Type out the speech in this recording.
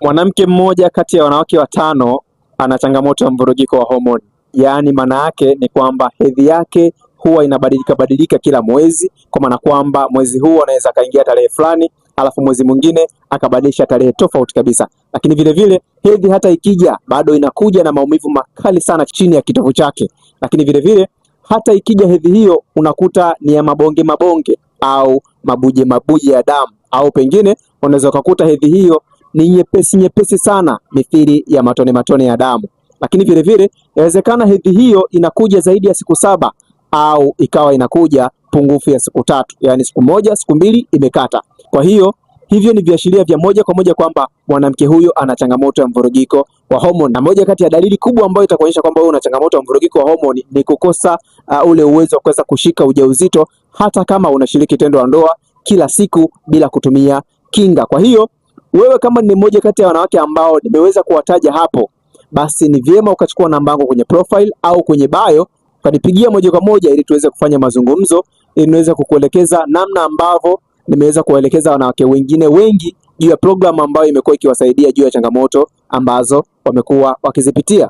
Mwanamke mmoja kati ya wanawake watano ana changamoto ya mvurugiko wa homoni. Yaani maana yake ni kwamba hedhi yake huwa inabadilika badilika kila mwezi, kwa maana kwamba mwezi huu anaweza akaingia tarehe fulani, alafu mwezi mwingine akabadilisha tarehe tofauti kabisa. Lakini vile vile hedhi hata ikija bado inakuja na maumivu makali sana chini ya kitovu chake. Lakini vile vile hata ikija hedhi hiyo unakuta ni ya mabonge mabonge au mabuje mabuje ya damu, au pengine unaweza kukuta hedhi hiyo ni nyepesi nyepesi sana mithili ya matone matone ya damu. Lakini vile vile inawezekana hedhi hiyo inakuja zaidi ya siku 7 au ikawa inakuja pungufu ya siku 3, yaani siku moja siku 2 imekata. Kwa hiyo hivyo ni viashiria vya moja kwa moja kwamba mwanamke huyo ana changamoto ya mvurugiko wa homoni. Na moja kati ya dalili kubwa ambayo itakuonyesha kwamba wewe una changamoto ya mvurugiko wa homoni ni kukosa ule uwezo wa kuweza kushika ujauzito hata kama unashiriki tendo la ndoa kila siku bila kutumia kinga. Kwa hiyo wewe kama ni mmoja kati ya wanawake ambao nimeweza kuwataja hapo, basi ni vyema ukachukua namba yangu kwenye profile au kwenye bio ukanipigia moja kwa moja ili tuweze kufanya mazungumzo, ili niweze kukuelekeza namna ambavyo nimeweza kuwaelekeza wanawake wengine wengi juu ya programu ambayo imekuwa ikiwasaidia juu ya changamoto ambazo wamekuwa wakizipitia.